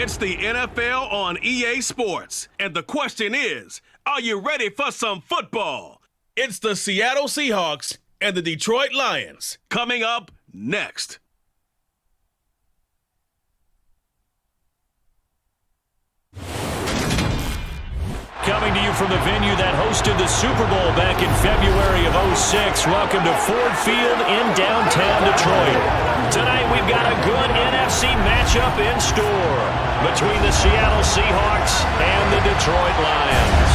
It's the NFL on EA Sports, and the question is, are you ready for some football? It's the Seattle Seahawks and the Detroit Lions coming up next. Coming to you from the venue that hosted the Super Bowl back in February of '06. Welcome to Ford Field in downtown Detroit. Tonight we've got a good NFC matchup in store between the Seattle Seahawks and the Detroit Lions.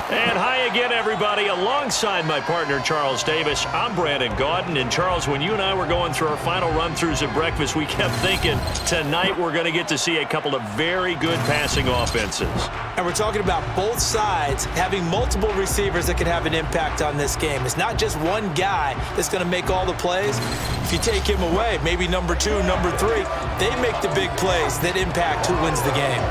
And hi again, everybody. Alongside my partner, Charles Davis, I'm Brandon Gaudin. And Charles, when you and I were going through our final run-throughs at breakfast, we kept thinking tonight we're going to get to see a couple of very good passing offenses. And we're talking about both sides having multiple receivers that can have an impact on this game. It's not just one guy that's going to make all the plays. If you take him away, maybe number 2, number 3, they make the big plays that impact who wins the game.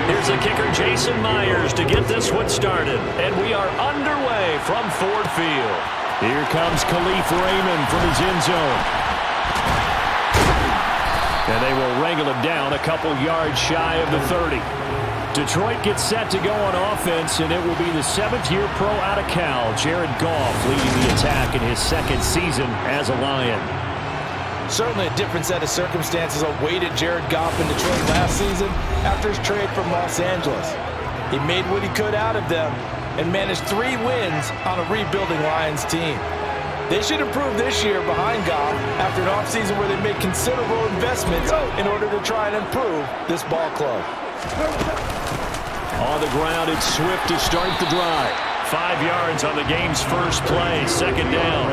Here's the kicker, Jason Myers, to get this one started. And we are underway from Ford Field. Here comes Khalif Raymond from his end zone. And they will wrangle him down a couple yards shy of the 30. Detroit gets set to go on offense, and it will be the 7th-year pro out of Cal, Jared Goff, leading the attack in his second season as a Lion. Certainly a different set of circumstances awaited Jared Goff in Detroit last season after his trade from Los Angeles. He made what he could out of them and managed 3 wins on a rebuilding Lions team. They should improve this year behind Goff after an offseason where they made considerable investments in order to try and improve this ball club. On the ground, it's Swift to start the drive. 5 yards on the game's first play, second down.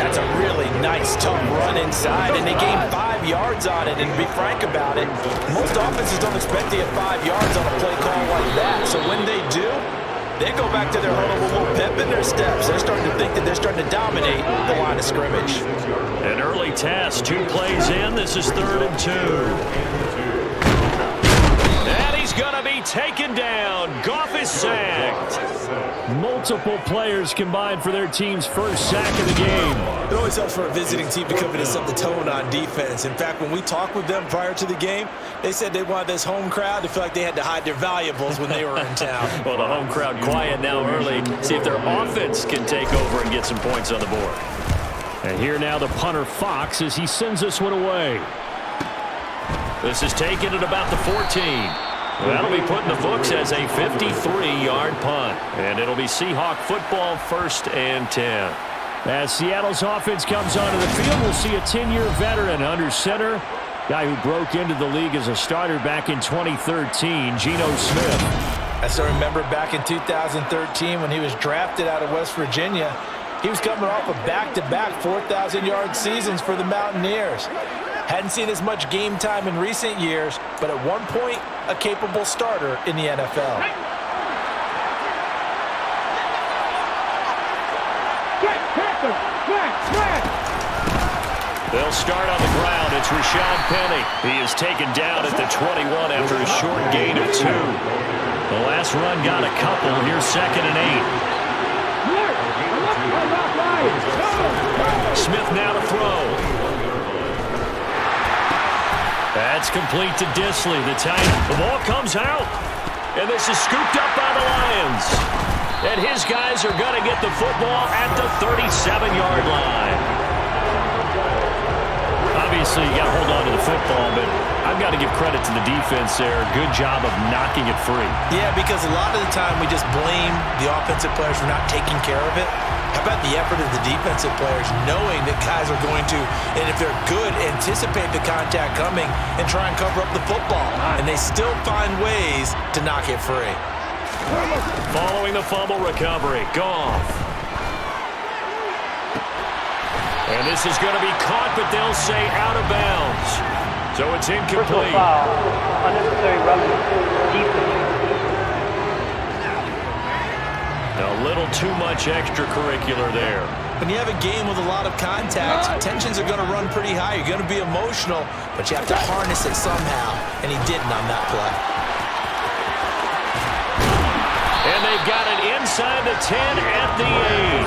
That's a really nice, tough run inside, and they gained 5 yards on it. And to be frank about it, most offenses don't expect to get 5 yards on a play call like that. So when they do, they go back to their huddle with a little pep in their steps. They're starting to think that they're starting to dominate the line of scrimmage. An early test, 2 plays in. This is 3rd and 2. And he's going to be taken down. Goff is sacked. Multiple players combined for their team's first sack of the game. It always helps for a visiting team to come in and set the tone on defense. In fact, when we talked with them prior to the game, they said they wanted this home crowd to feel like they had to hide their valuables when they were in town. Well, the home crowd quiet now early. See if their offense can take over and get some points on the board. And here now the punter Fox as he sends this one away. This is taken at about the 14. That'll be put in the books as a 53-yard punt. And it'll be Seahawk football, 1st and 10. As Seattle's offense comes onto the field, we'll see a 10-year veteran under center. Guy who broke into the league as a starter back in 2013, Geno Smith. I still remember back in 2013 when he was drafted out of West Virginia. He was coming off of back-to-back 4,000-yard seasons for the Mountaineers. Hadn't seen as much game time in recent years, but at one point, a capable starter in the NFL. They'll start on the ground. It's Rashad Penny. He is taken down at the 21 after a short gain of 2. The last run got a couple. Here's 2nd and 8. Smith now to throw. That's complete to Disley. The ball comes out. And this is scooped up by the Lions. And his guys are going to get the football at the 37-yard line. Obviously, you got to hold on to the football, but I've got to give credit to the defense there. Good job of knocking it free. Yeah, because a lot of the time we just blame the offensive players for not taking care of it. How about the effort of the defensive players knowing that guys are going to, and if they're good, anticipate the contact coming and try and cover up the football. And they still find ways to knock it free. Following the fumble recovery, Goff. And this is going to be caught, but they'll say out of bounds. So it's incomplete. Unnecessary roughing. Defense. A little too much extracurricular there. When you have a game with a lot of contact, tensions are going to run pretty high. You're going to be emotional, but you have to harness it somehow, and he didn't on that play. And they've got it inside the 10 at the 8.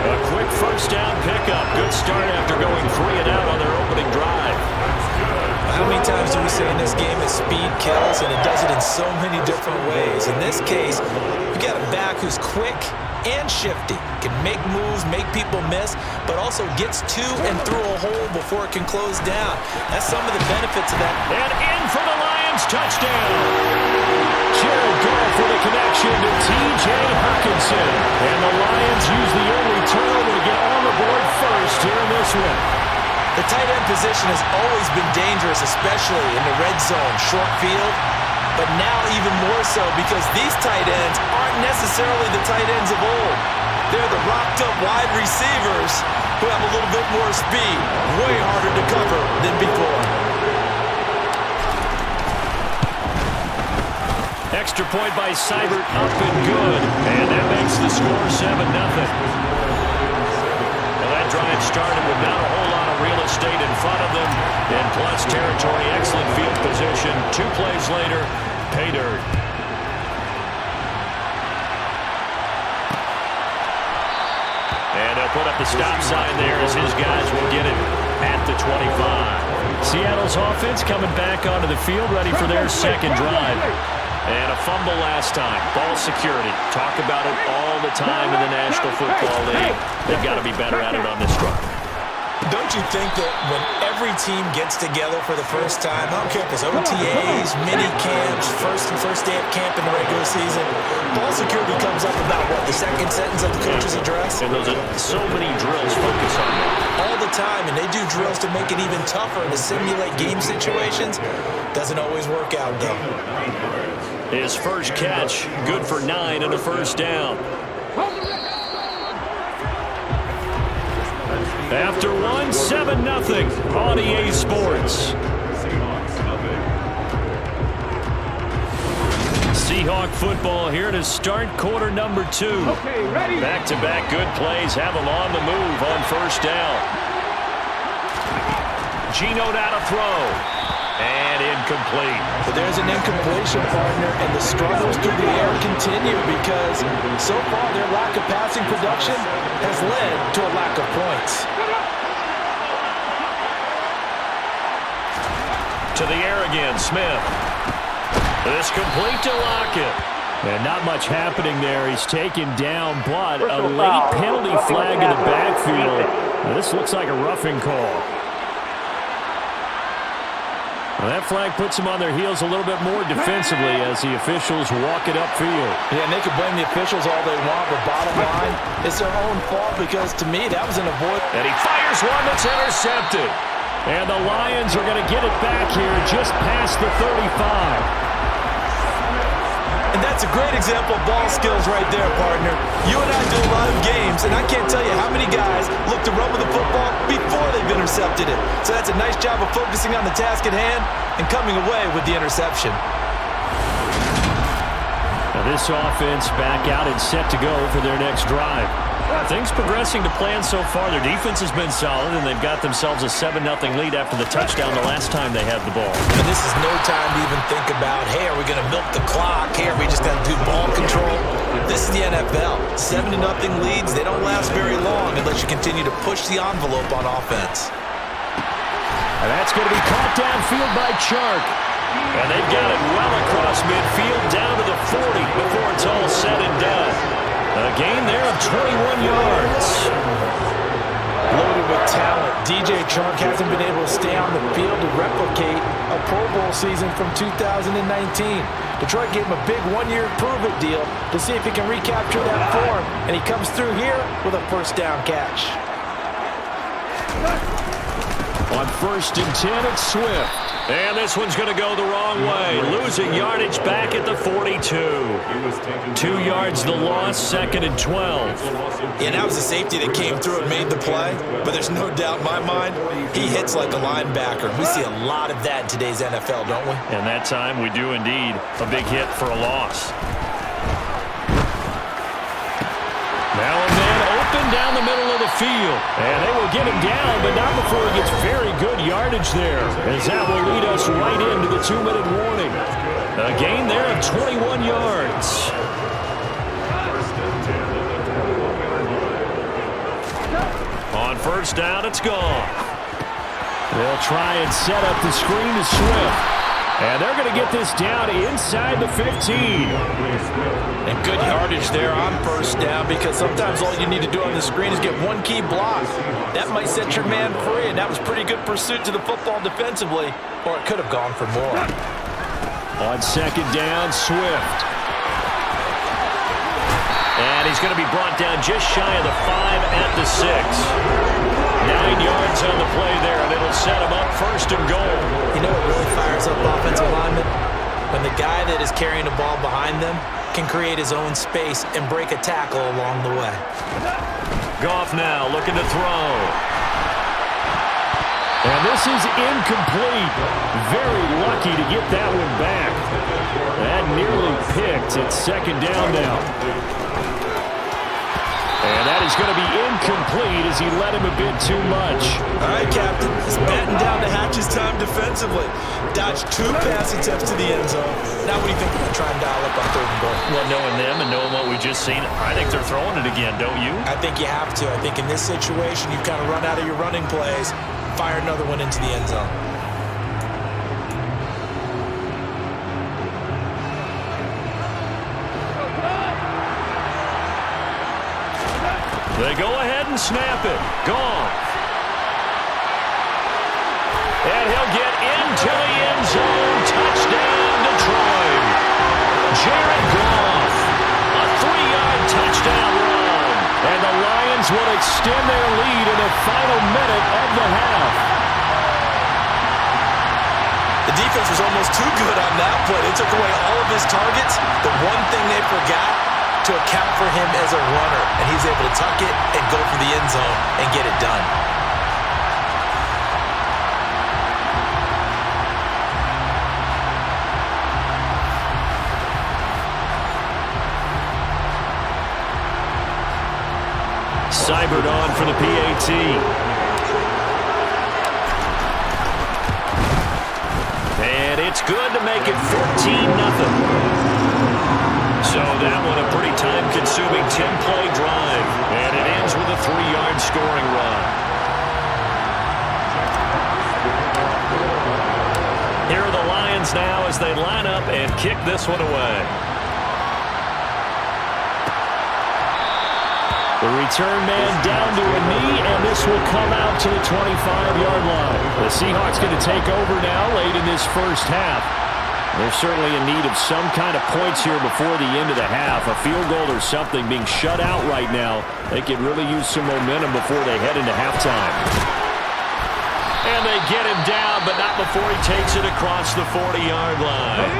A quick first down pickup. Good start after going 3 and out on their opening drive. How many times do we say in this game that speed kills, and it does it in so many different ways? In this case, you got a back who's quick and shifty, can make moves, make people miss, but also gets to and through a hole before it can close down. That's some of the benefits of that. And in for the Lions, touchdown. Jared Goff for the connection to T.J. Hawkinson. And the Lions use the early turnover to get on the board first here in this one. The tight end position has always been dangerous, especially in the red zone, short field, but now even more so because these tight ends aren't necessarily the tight ends of old. They're the rocked-up wide receivers who have a little bit more speed, way harder to cover than before. Extra point by Seibert, up and good. And that makes the score 7-0. Well, that drive started with not a whole lot of real estate in front of them. In plus territory, excellent field position. 2 plays later, pay dirt. And they'll put up the stop sign there as his guys will get it at the 25. Seattle's offense coming back onto the field, ready for their second drive. And a fumble last time. Ball security. Talk about it all the time in the National Football League. They've got to be better at it on this drive. Don't you think that when every team gets together for the first time, I don't care if it's OTAs, mini camps, first day of camp in the regular season, ball security comes up about, what, the second sentence of the coach's address? And those are so many drills focus on that. All the time, and they do drills to make it even tougher to simulate game situations. Doesn't always work out, though. His first catch, good for 9 and a first down. After 1, 7-0 on EA Sports. Seahawk football here to start quarter number 2. Back-to-back good plays have them on the move on first down. Geno now to throw. And incomplete. But there's an incompletion, partner, and the struggles through the air continue because so far their lack of passing production has led to a lack of points. To the air again, Smith. This complete to Lockett. And not much happening there. He's taken down, but a late penalty flag in the backfield. Now, this looks like a roughing call. Well, that flag puts them on their heels a little bit more defensively as the officials walk it upfield. Yeah, and they can blame the officials all they want, but bottom line, it's their own fault because, to me, that was an avoid. And he fires one that's intercepted. And the Lions are going to get it back here just past the 35. And that's a great example of ball skills right there, partner. You and I do a lot of games, and I can't tell you how many guys look to run with the football before they've intercepted it. So that's a nice job of focusing on the task at hand and coming away with the interception. Now this offense back out and set to go for their next drive. Things progressing to plan so far. Their defense has been solid, and they've got themselves a 7-0 lead after the touchdown the last time they had the ball. And this is no time to even think about, hey, are we going to milk the clock? Hey, are we just going to do ball control? This is the NFL. 7-0 leads, they don't last very long unless you continue to push the envelope on offense. And that's going to be caught downfield by Chark. And they've got it well across midfield down to the 40 before it's all said and done. A gain there of 21 yards. Loaded with talent, DJ Chark hasn't been able to stay on the field to replicate a Pro Bowl season from 2019. Detroit gave him a big one-year prove-it deal to see if he can recapture that form, and he comes through here with a first down catch. On 1st and 10, it's Swift. And this one's going to go the wrong way. Losing yardage back at the 42. 2 yards the loss, 2nd and 12. Yeah, that was a safety that came through and made the play. But there's no doubt in my mind, he hits like a linebacker. We see a lot of that in today's NFL, don't we? And that time we do indeed. A big hit for a loss. Now a man open down the middle of the field. And they will get him down, but not before he gets very good yardage there, as that will lead us right into the 2-minute warning. A gain there of 21 yards. On first down, it's gone. They'll try and set up the screen to Swift. And they're going to get this down inside the 15. And good yardage there on first down, because sometimes all you need to do on the screen is get one key block. That might set your man free, and that was pretty good pursuit to the football defensively, or it could have gone for more. On second down, Swift. And he's going to be brought down just shy of the 5 at the 6. 9 yards on the play there, and it'll set him up first and goal. You know what really fires up offensive linemen? When the guy that is carrying the ball behind them can create his own space and break a tackle along the way. Goff now looking to throw. And this is incomplete. Very lucky to get that one back. That nearly picked. It's second down now. And that is going to be incomplete as he let him a bit too much. All right, Captain. It's batten down the hatches time defensively. Dodged 2 pass attempts to the end zone. Now what do you think we're going to try and dial up on third and goal? Well, knowing them and knowing what we just seen, I think they're throwing it again, don't you? I think you have to. I think in this situation, you've kind of run out of your running plays, fire another one into the end zone. They go ahead and snap it. Gone. And he'll get into the end zone. Touchdown, Detroit. Jared Goff. A 3-yard touchdown run. And the Lions will extend their lead in the final minute of the half. The defense was almost too good on that play. They took away all of his targets. The one thing they forgot, to account for him as a runner, and he's able to tuck it and go for the end zone and get it done. Seibert on for the PAT. And it's good to make it 14-0. So that one a pretty time-consuming 10-play drive. And it ends with a 3-yard scoring run. Here are the Lions now as they line up and kick this one away. The return man down to a knee, and this will come out to the 25-yard line. The Seahawks going to take over now late in this first half. They're certainly in need of some kind of points here before the end of the half. A field goal or something, being shut out right now. They could really use some momentum before they head into halftime. And they get him down, but not before he takes it across the 40-yard line.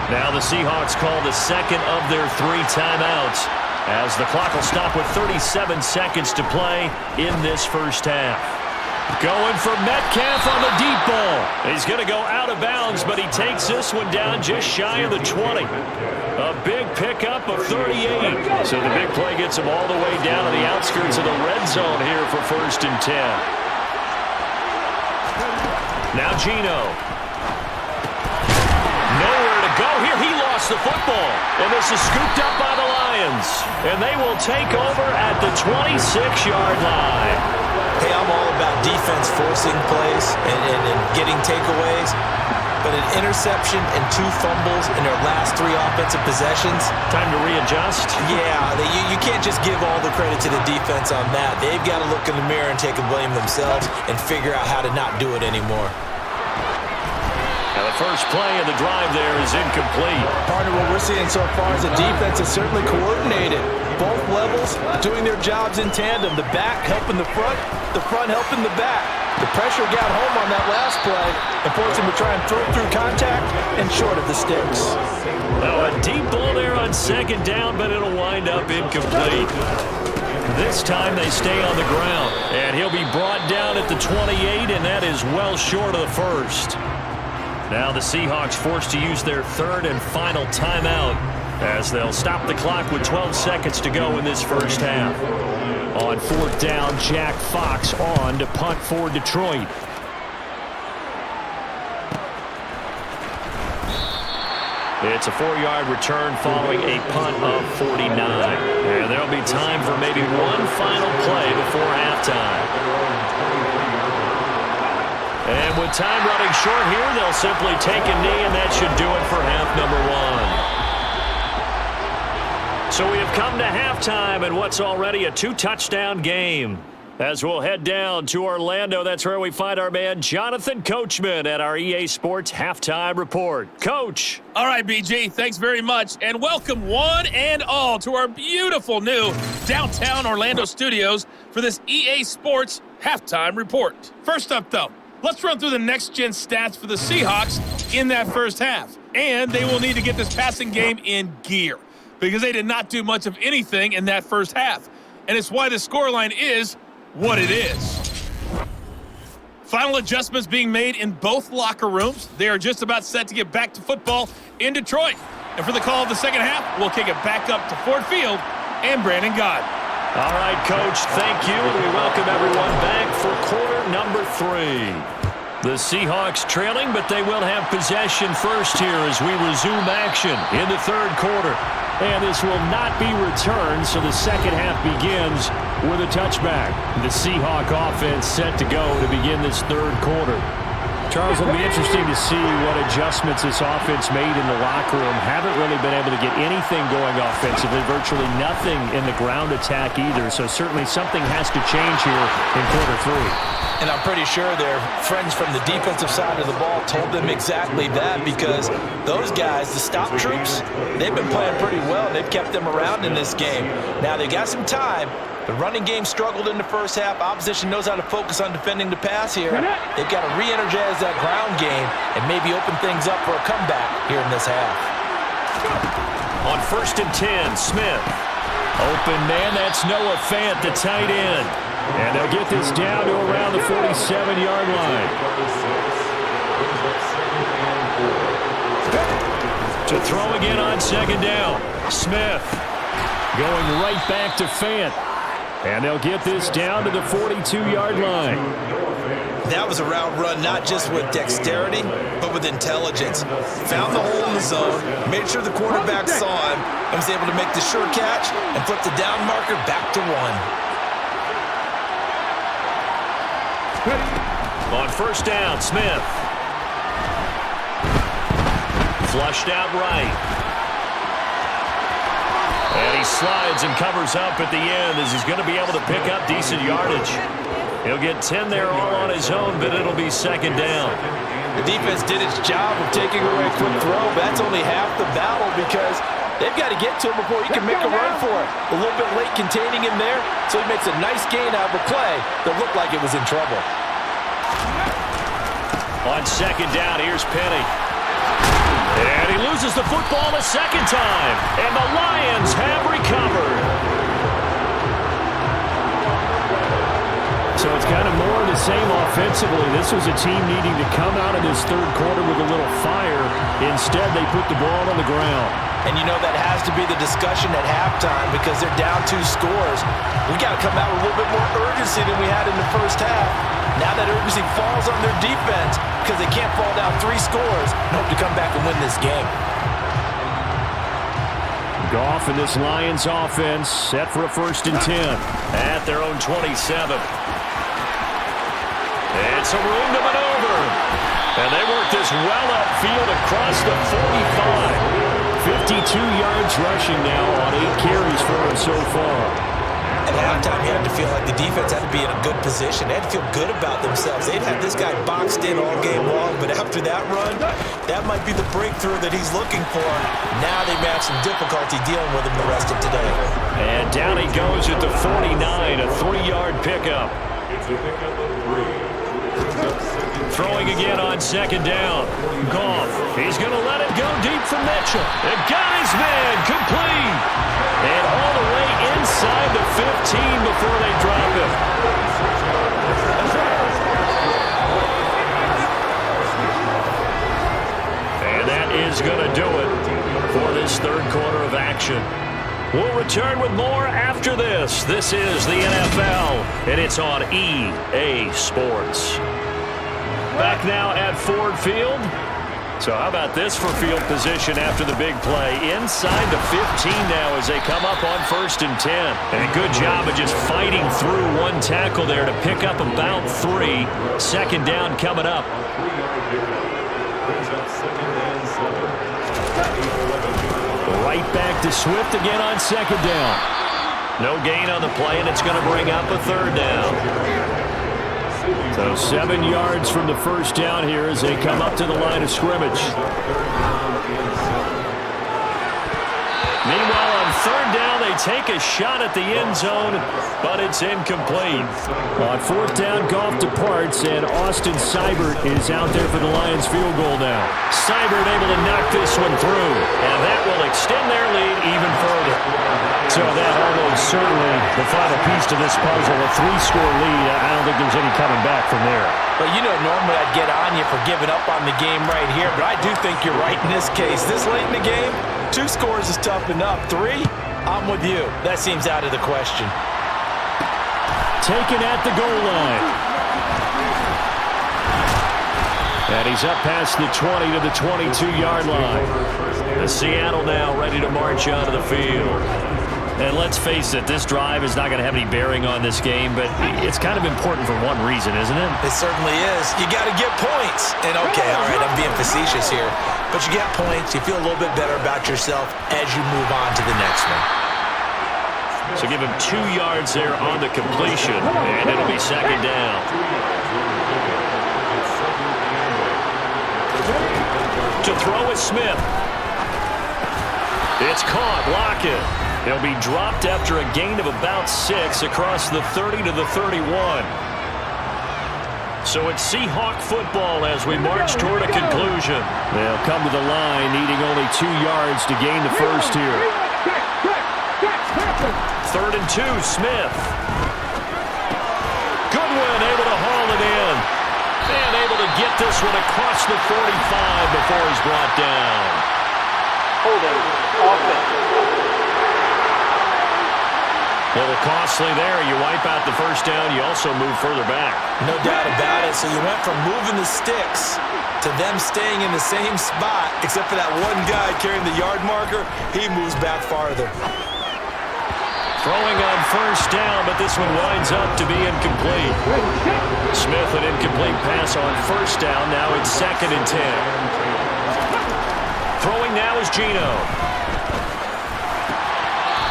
Now the Seahawks call the second of their 3 timeouts, as the clock will stop with 37 seconds to play in this first half. Going for Metcalf on the deep ball. He's going to go out of bounds, but he takes this one down just shy of the 20. A big pickup of 38. So the big play gets him all the way down to the outskirts of the red zone here for first and 10. Now Geno. Nowhere to go here. He lost the football. And this is scooped up by the Lions. And they will take over at the 26-yard line. Hey, I'm all about defense forcing plays and getting takeaways. But an interception and 2 fumbles in their last 3 offensive possessions. Time to readjust? Yeah, you can't just give all the credit to the defense on that. They've got to look in the mirror and take a blame themselves and figure out how to not do it anymore. Now the first play of the drive there is incomplete. Partner, what we're seeing so far is the defense is certainly coordinated. Both levels doing their jobs in tandem. The back helping the front helping the back. The pressure got home on that last play and forced him to try and throw through contact and short of the sticks. Now a deep ball there on second down, but it'll wind up incomplete. This time they stay on the ground, and he'll be brought down at the 28, and that is well short of the first. Now the Seahawks forced to use their 3rd and final timeout as they'll stop the clock with 12 seconds to go in this first half. On 4th down, Jack Fox on to punt for Detroit. It's a 4-yard return following a punt of 49. And there'll be time for maybe one final play before halftime. And with time running short here, they'll simply take a knee, and that should do it for half number 1. So we have come to halftime in what's already a 2-touchdown game. As we'll head down to Orlando, that's where we find our man Jonathan Coachman at our EA Sports Halftime Report. Coach. All right, BG, thanks very much, and welcome one and all to our beautiful new downtown Orlando studios for this EA Sports Halftime Report. First up, though, let's run through the next-gen stats for the Seahawks in that first half. And they will need to get this passing game in gear because they did not do much of anything in that first half. And it's why the scoreline is what it is. Final adjustments being made in both locker rooms. They are just about set to get back to football in Detroit. And for the call of the second half, we'll kick it back up to Ford Field and Brandon God. All right, Coach, thank you. And we welcome everyone back for quarter number 3. The Seahawks trailing, but they will have possession first here as we resume action in the third quarter. And this will not be returned, so the second half begins with a touchback. The Seahawk offense set to go to begin this third quarter. Charles, it'll be interesting to see what adjustments this offense made in the locker room. Haven't really been able to get anything going offensively, virtually nothing in the ground attack either. So certainly something has to change here in quarter 3. And I'm pretty sure their friends from the defensive side of the ball told them exactly that, because those guys, the stop troops, they've been playing pretty well. They've kept them around in this game. Now they got some time. The running game struggled in the first half. Opposition knows how to focus on defending the pass here. They've got to re-energize that ground game and maybe open things up for a comeback here in this half. On 1st and 10, Smith. Open man, that's Noah Fant, the tight end. And they'll get this down to around the 47-yard line. To throw again on second down. Smith going right back to Fant. And they'll get this down to the 42-yard line. That was a route run not just with dexterity, but with intelligence. Found the hole in the zone, made sure the quarterback saw him, and was able to make the sure catch and flip the down marker back to 1. On 1st down, Smith. Flushed out right. And he slides and covers up at the end as he's going to be able to pick up decent yardage. He'll get 10 there all on his own, but it'll be second down. The defense did its job of taking away a quick throw. But that's only half the battle, because they've got to get to him before he can make a run for it. A little bit late containing him there, so he makes a nice gain out of a play that looked like it was in trouble. On second down, here's Penny. And he loses the football a second time. And the Lions have recovered. So it's kind of more of the same offensively. This was a team needing to come out of this third quarter with a little fire. Instead, they put the ball on the ground. And you know that has to be the discussion at halftime, because they're down 2 scores. We got to come out with a little bit more urgency than we had in the first half. Now that urgency falls on their defense because they can't fall down 3 scores and hope to come back and win this game. Goff and this Lions offense set for a 1st and 10 at their own 27. It's a room to maneuver. And they work this well upfield across the 45. 52 yards rushing now on 8 carries for him so far. At halftime, you had to feel like the defense had to be in a good position. They had to feel good about themselves. They'd had this guy boxed in all game long, but after that run, that might be the breakthrough that he's looking for. Now they may have some difficulty dealing with him the rest of today. And down he goes at the 49, a 3-yard pickup. Throwing again on second down. Goff, he's going to let it go deep for Mitchell. It got his man, complete. And all the way inside the 15 before they drop him. And that is going to do it for this third quarter of action. We'll return with more after this. This is the NFL, and it's on EA Sports. Back now at Ford Field. So how about this for field position after the big play? Inside the 15 now as they come up on 1st and 10. And a good job of just fighting through one tackle there to pick up about 3. Second down coming up. Right back to Swift again on 2nd down. No gain on the play, and it's going to bring up a 3rd down. So 7 yards from the first down here as they come up to the line of scrimmage. Meanwhile, on 3rd down, they take a shot at the end zone, but it's incomplete. On 4th down, Goff departs, and Austin Seibert is out there for the Lions field goal now. Seibert able to knock this one through, and that will extend their lead even further. So that almost certainly the final piece to this puzzle, a 3-score lead. I don't think there's any coming back from there. Well, you know, normally I'd get on you for giving up on the game right here, but I do think you're right in this case. This late in the game, 2 scores is tough enough. 3, I'm with you. That seems out of the question. Taken at the goal line. And he's up past the 20 to the 22-yard line. The Seattle now ready to march out of the field. And let's face it, this drive is not going to have any bearing on this game, but it's kind of important for one reason, isn't it? It certainly is. You got to get points. And okay, all right, I'm being facetious here, but you get points, you feel a little bit better about yourself as you move on to the next one. So give him 2 yards there on the completion, and it'll be 2nd down. To throw is Smith. It's caught. Lockett. He'll be dropped after a gain of about 6 across the 30 to the 31. So it's Seahawk football as we march toward a conclusion. They'll come to the line needing only 2 yards to gain the first here. 3rd and 2, Smith. Goodwin able to haul it in. And able to get this one across the 45 before he's brought down. Holding offense. A little costly there. You wipe out the first down. You also move further back. No doubt about it. So you went from moving the sticks to them staying in the same spot, except for that one guy carrying the yard marker. He moves back farther. Throwing on first down, but this one winds up to be incomplete. Smith, an incomplete pass on first down. Now it's 2nd and 10. Throwing now is Geno.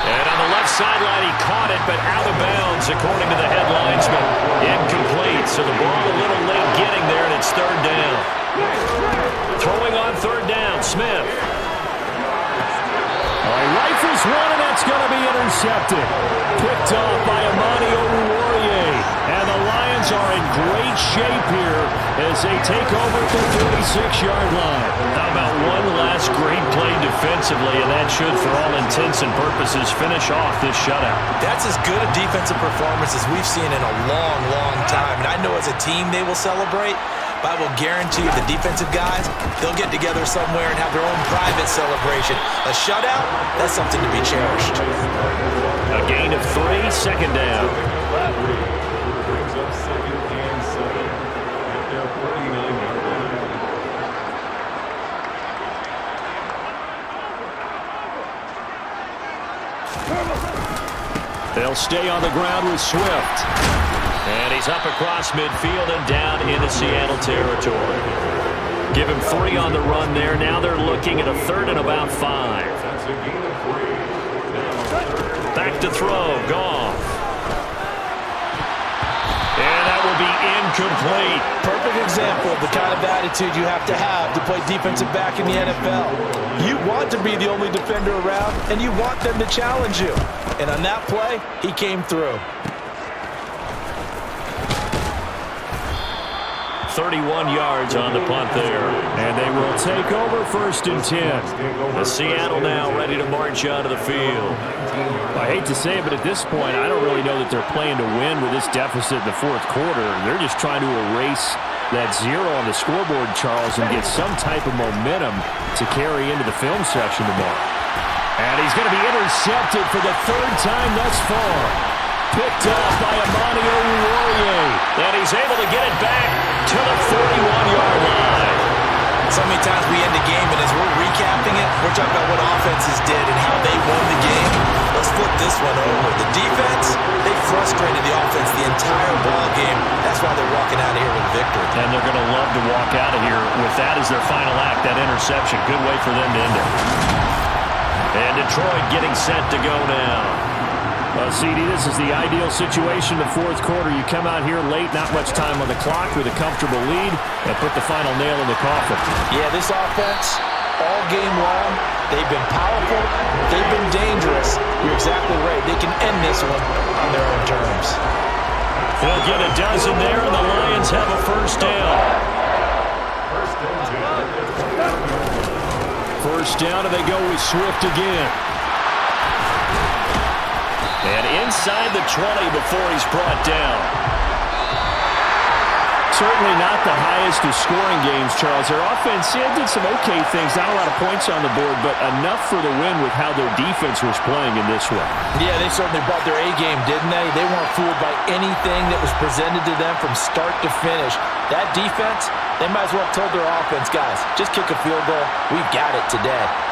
And on the left sideline, he caught it, but out of bounds, according to the headlinesman. Incomplete, so the ball a little late getting there, and it's 3rd down. Throwing on 3rd down, Smith. He rifles one, and that's going to be intercepted. Picked off by Amani Oruwariye. And the Lions are in great shape here as they take over at the 36-yard line. How about one last great play defensively, and that should, for all intents and purposes, finish off this shutout. That's as good a defensive performance as we've seen in a long, long time. And I know as a team they will celebrate, but I will guarantee you the defensive guys, they'll get together somewhere and have their own private celebration. A shutout, that's something to be cherished. A gain of 3, 2nd down. They'll stay on the ground with Swift. And he's up across midfield and down into Seattle territory. Give him 3 on the run there. Now they're looking at a 3rd and about 5. Back to throw. Goff. And that will be incomplete. Perfect example of the kind of attitude you have to play defensive back in the NFL. You want to be the only defender around, and you want them to challenge you. And on that play, he came through. 31 yards on the punt there. And they will take over 1st and 10. The Seattle now ready to march out of the field. I hate to say it, but at this point, I don't really know that they're playing to win with this deficit in the 4th quarter. They're just trying to erase that 0 on the scoreboard, Charles, and get some type of momentum to carry into the film section tomorrow. And he's going to be intercepted for the 3rd time thus far. Picked up by Amani Oruwariye. And he's able to get it back to the 41-yard line. So many times we end the game, and as we're recapping it, we're talking about what offenses did and how they won the game. Let's flip this one over. The defense, they frustrated the offense the entire ball game. That's why they're walking out of here with a victory. And they're going to love to walk out of here with that as their final act, that interception. Good way for them to end it. And Detroit getting set to go now. CD, this is the ideal situation in the 4th quarter. You come out here late, not much time on the clock with a comfortable lead, and put the final nail in the coffin. Yeah, this offense, all game long, they've been powerful, they've been dangerous. You're exactly right. They can end this one on their own terms. They'll get a dozen there, and the Lions have a first down. First down, and they go with Swift again. And inside the 20 before he's brought down. Certainly not the highest of scoring games, Charles. Their offense did some okay things, not a lot of points on the board, but enough for the win with how their defense was playing in this one. Yeah, they certainly brought their A-game, didn't they? They weren't fooled by anything that was presented to them from start to finish. That defense, they might as well have told their offense, guys, just kick a field goal. We've got it today.